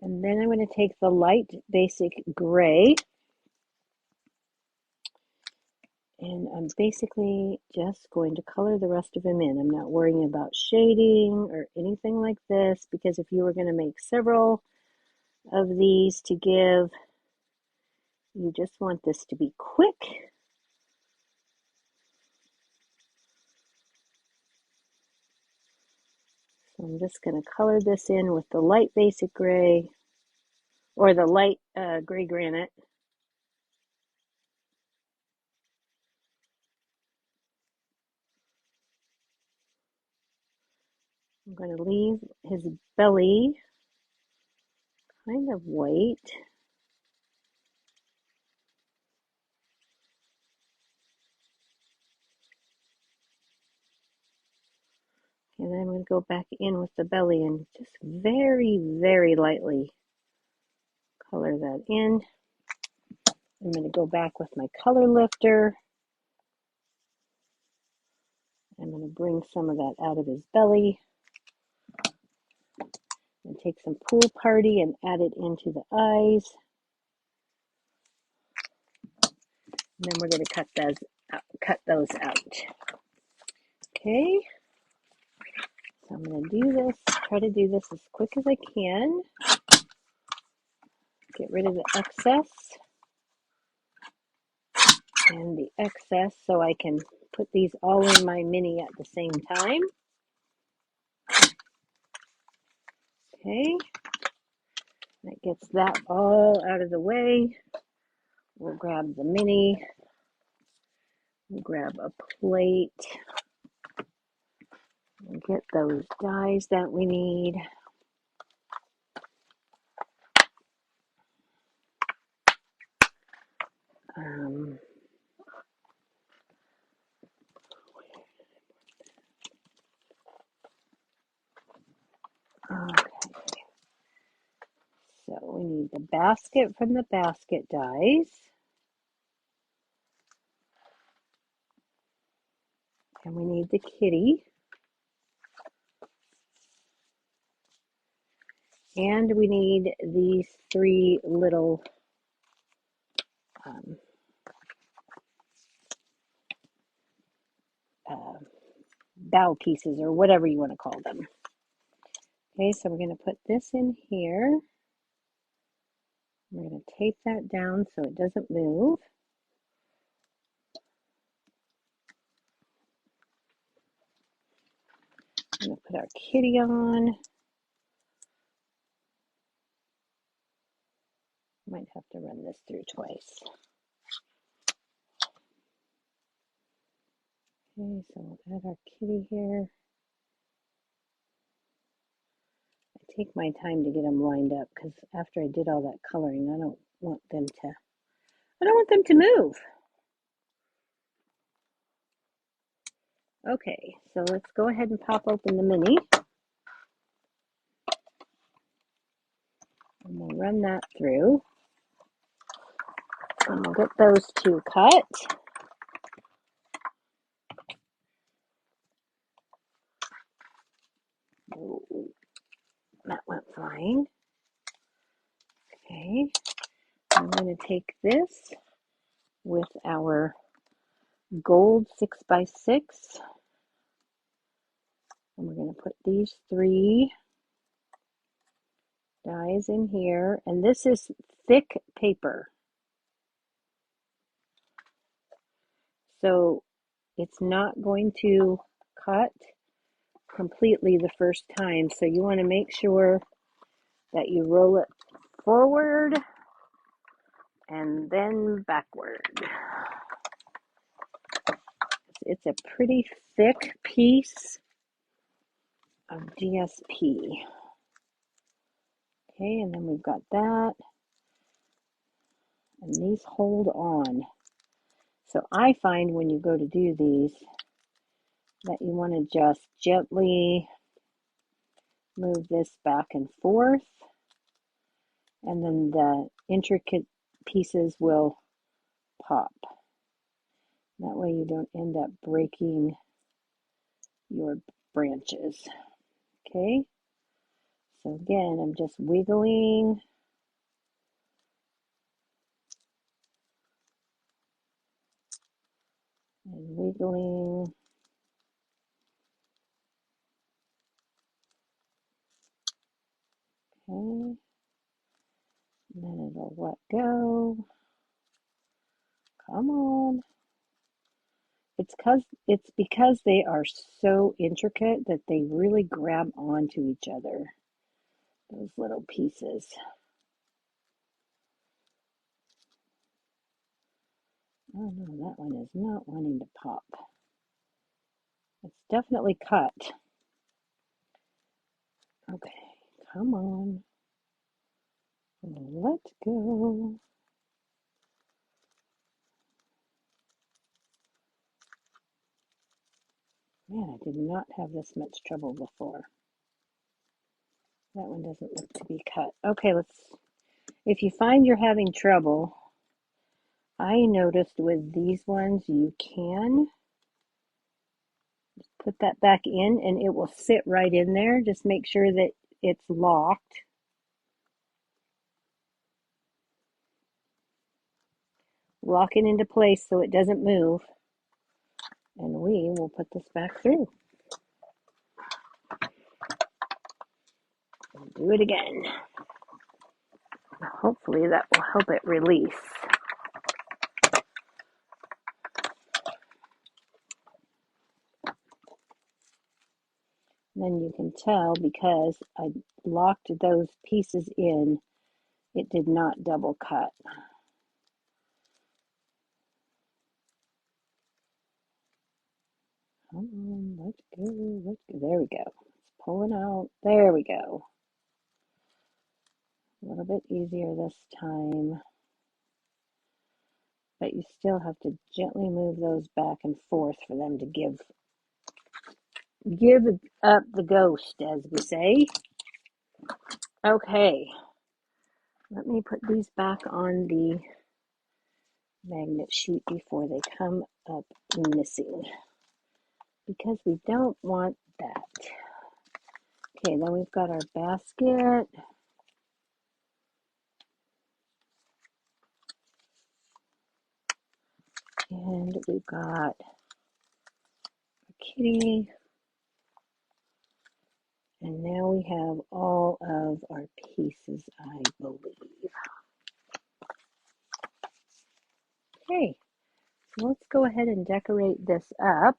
And then I'm going to take the light basic gray, and I'm basically just going to color the rest of them in. I'm not worrying about shading or anything like this, because if you were going to make several of these to give, you just want this to be quick. So I'm just going to color this in with the light basic gray, or the light gray granite. I'm going to leave his belly kind of white. And then I'm going to go back in with the belly and just very, very lightly color that in. I'm going to go back with my color lifter. I'm going to bring some of that out of his belly and take some Pool Party and add it into the eyes. And then we're going to cut those out. Okay. So I'm going to do this, try to do this as quick as I can. Get rid of the excess and the excess so I can put these all in my mini at the same time. Okay. That gets that all out of the way. We'll grab the mini. We'll grab a plate. We'll get those dies that we need. Okay. So we need the basket from the basket dies. And we need the kitty. And we need these three little bow pieces, or whatever you want to call them. Okay, so we're going to put this in here. We're going to tape that down so it doesn't move. I'm going to put our kitty on. Might have to run this through twice. Okay, so we'll add our kitty here. I take my time to get them lined up, because after I did all that coloring, I don't want them to move. Okay, so let's go ahead and pop open the mini. And we'll run that through. And we'll get those two cut. Oh, that went flying. Okay, I'm going to take this with our gold 6x6. And we're going to put these three dies in here. And this is thick paper. So it's not going to cut completely the first time. So you want to make sure that you roll it forward and then backward. It's a pretty thick piece of GSP. Okay, and then we've got that. And these hold on. So I find when you go to do these that you want to just gently move this back and forth, and then the intricate pieces will pop. That way you don't end up breaking your branches. Okay, so again, I'm just wiggling and wiggling. Okay, and then it'll let go. Come on. It's because they are so intricate that they really grab onto each other, those little pieces. Oh no, that one is not wanting to pop. It's definitely cut. Okay, come on. Let go. Man, I did not have this much trouble before. That one doesn't look to be cut. Okay, if you find you're having trouble, I noticed with these ones you can put that back in and it will sit right in there. Just make sure that it's locked. Lock it into place so it doesn't move. And we will put this back through. And do it again. Hopefully that will help it release. Then you can tell because I locked those pieces in, it did not double cut. Come on, let's go. There we go. It's pulling out. There we go. A little bit easier this time. But you still have to gently move those back and forth for them to give up the ghost, as we say. Okay, let me put these back on the magnet sheet before they come up missing, because we don't want that. Okay, then we've got our basket. And we've got a kitty. And now we have all of our pieces, I believe. Okay, so let's go ahead and decorate this up.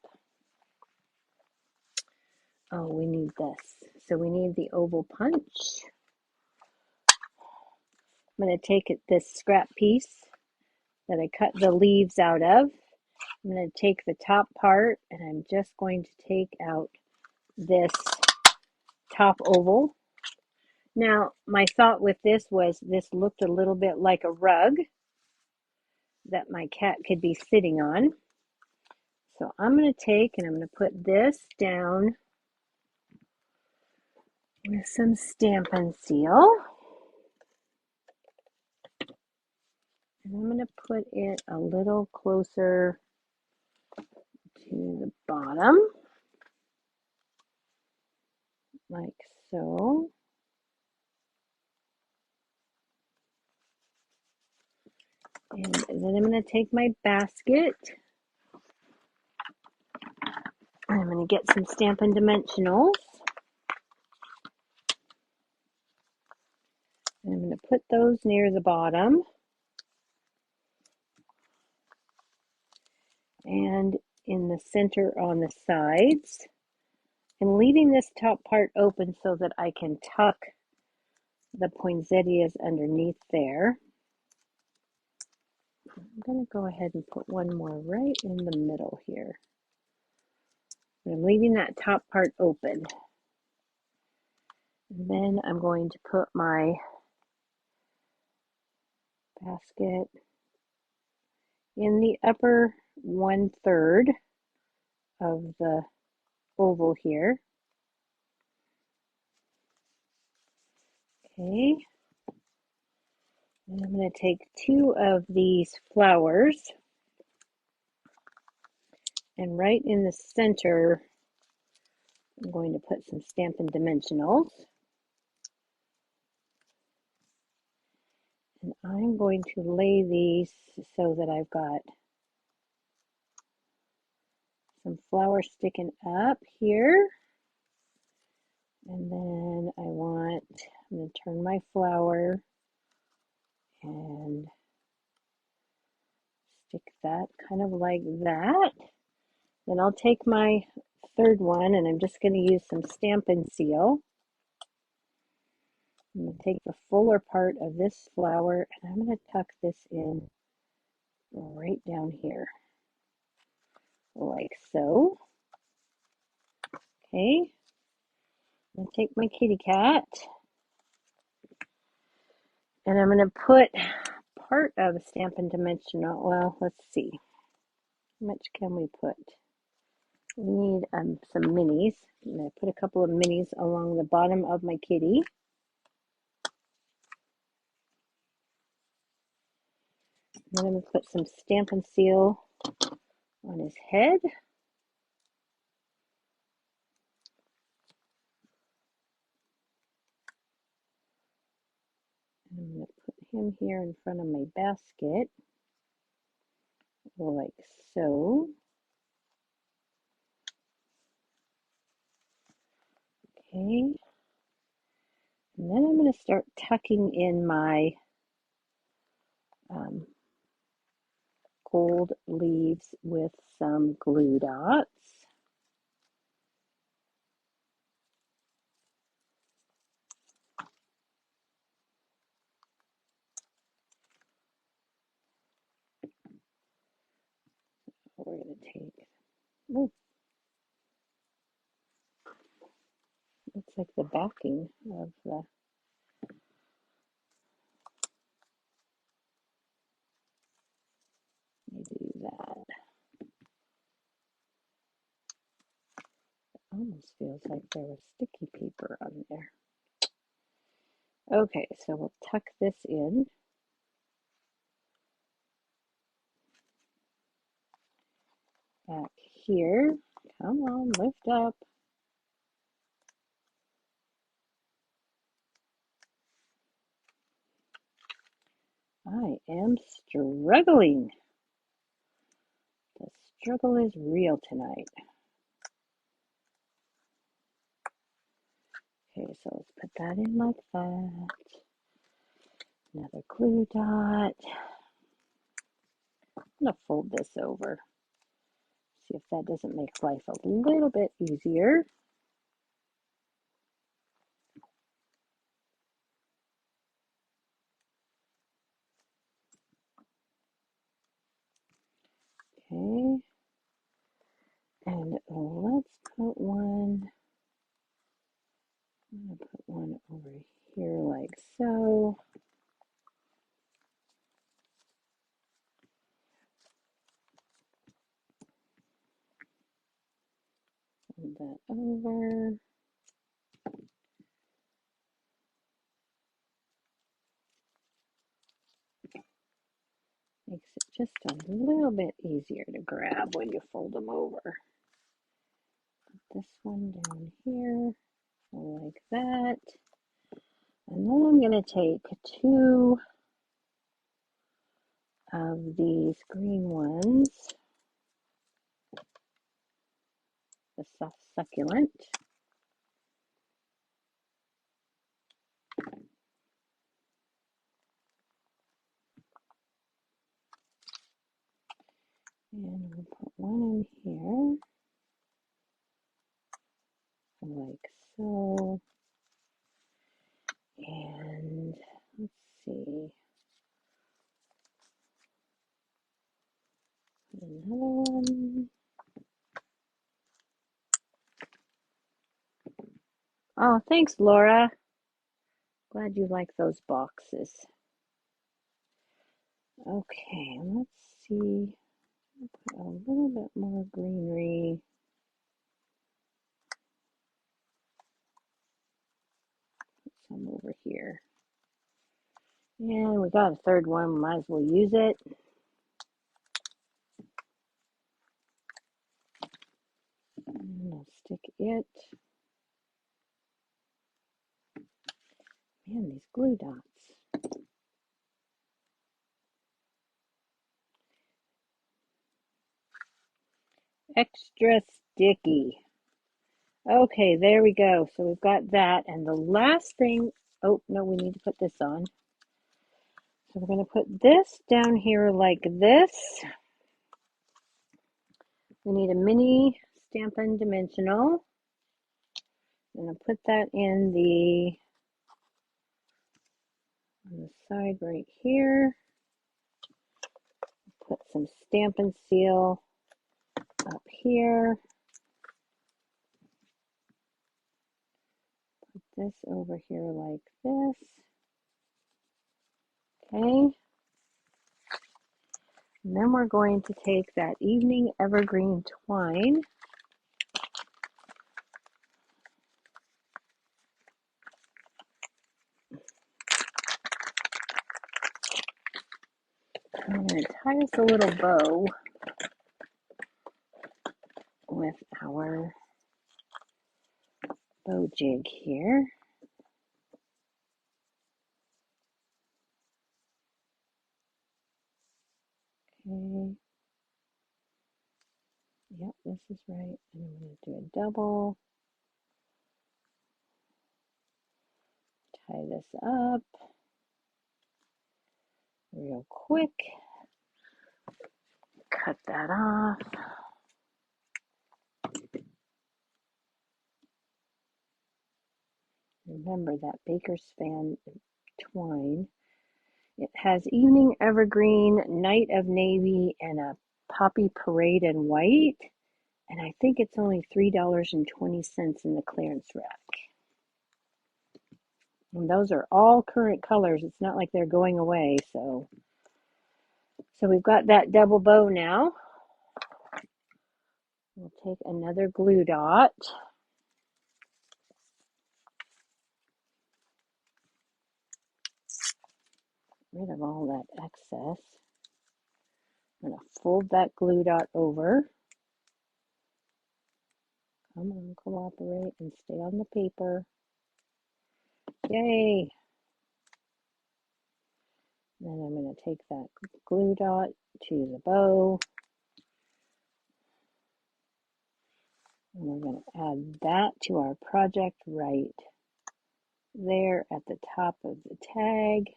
Oh, we need this. So we need the oval punch. I'm going to take this scrap piece that I cut the leaves out of. I'm going to take the top part and I'm just going to take out this top oval. Now, my thought with this was this looked a little bit like a rug that my cat could be sitting on. So I'm going to take and I'm going to put this down with some Stampin' Seal. And I'm going to put it a little closer to the bottom, like so. And then I'm going to take my basket. I'm going to get some Stampin' Dimensionals. And I'm going to put those near the bottom. And in the center on the sides. And leaving this top part open so that I can tuck the poinsettias underneath there. I'm going to go ahead and put one more right in the middle here. I'm leaving that top part open. And then I'm going to put my basket in the upper 1/3 of the oval here. Okay. And I'm going to take 2 of these flowers And right in the center, I'm going to put some Stampin' Dimensionals. And I'm going to lay these so that I've got some flowers sticking up here. And then I'm going to turn my flower and stick that kind of like that. Then I'll take my third one and I'm just going to use some Stampin' Seal. I'm going to take the fuller part of this flower and I'm going to tuck this in right down here, like so. Okay, I'm going to take my kitty cat and I'm going to put part of Stampin' Dimensional. Well, let's see. How much can we put? We need some minis. I'm going to put a couple of minis along the bottom of my kitty. Then I'm going to put some Stampin' Seal on his head. And I'm going to put him here in front of my basket, like so. Okay. And then I'm going to start tucking in my gold leaves with some glue dots. We're going to take, oh, looks like the backing of the, let me do that. Almost feels like there was sticky paper on there. Okay, so we'll tuck this in. Back here. Come on, lift up. I am struggling. The struggle is real tonight. Okay, so let's put that in like that. Another glue dot. I'm going to fold this over. See if that doesn't make life a little bit easier. Okay. And let's put one, I'm going to put one over here like so. Fold that over. Makes it just a little bit easier to grab when you fold them over. Put this one down here like that. And then I'm going to take two of these green ones, the soft succulent. And we'll put one in here, like so. And let's see, put another one. Oh, thanks, Laura. Glad you like those boxes. Okay, let's see. Put a little bit more greenery. Put some over here. And we got a third one, might as well use it. Man, these glue dots. Extra sticky. Okay, there we go. So we've got that. And the last thing, oh, no, we need to put this on. So we're going to put this down here like this. We need a mini Stampin' Dimensional. I'm going to put that in on the side right here. Put some Stampin' Seal up here. Put this over here like this. Okay. And then we're going to take that evening evergreen twine. I'm going to tie us a little bow with our bow jig here. Okay. Yep, this is right. And I'm going to do a double. Tie this up real quick. Cut that off. Remember that Baker's Fan twine. It has evening evergreen, night of navy, and a poppy parade in white. And I think it's only $3.20 in the clearance rack. And those are all current colors. It's not like they're going away. So we've got that double bow now. We'll take another glue dot. Rid of all that excess. I'm going to fold that glue dot over. Come on, cooperate and stay on the paper. Yay! Then I'm going to take that glue dot to the bow. And we're going to add that to our project right there at the top of the tag.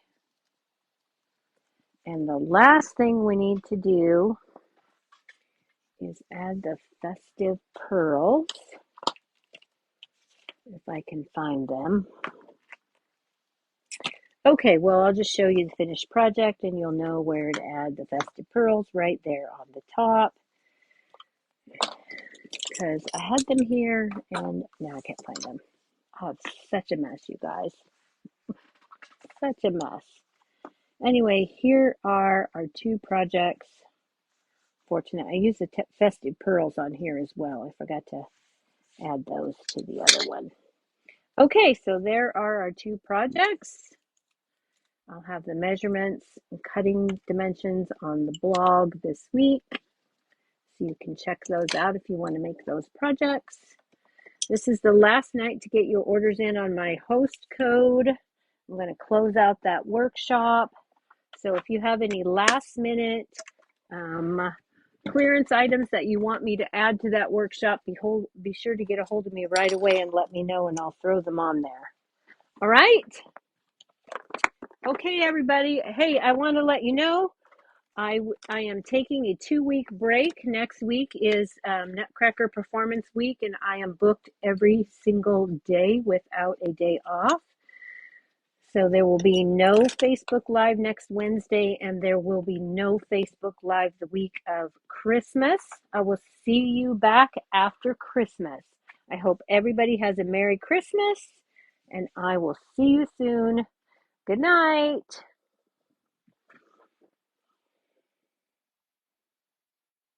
And the last thing we need to do is add the festive pearls, if I can find them. Okay, well, I'll just show you the finished project and you'll know where to add the festive pearls right there on the top. Because I had them here and now I can't find them. Oh, it's such a mess, you guys. Such a mess. Anyway, here are our two projects for tonight. I used the festive pearls on here as well. I forgot to add those to the other one. Okay, so there are our two projects. I'll have the measurements and cutting dimensions on the blog this week. So you can check those out if you want to make those projects. This is the last night to get your orders in on my host code. I'm going to close out that workshop. So if you have any last minute clearance items that you want me to add to that workshop, be sure to get a hold of me right away and let me know and I'll throw them on there. All right? Okay, everybody. Hey, I want to let you know I am taking a 2-week break. Next week is Nutcracker Performance Week, and I am booked every single day without a day off. So there will be no Facebook Live next Wednesday, and there will be no Facebook Live the week of Christmas. I will see you back after Christmas. I hope everybody has a Merry Christmas, and I will see you soon. Good night.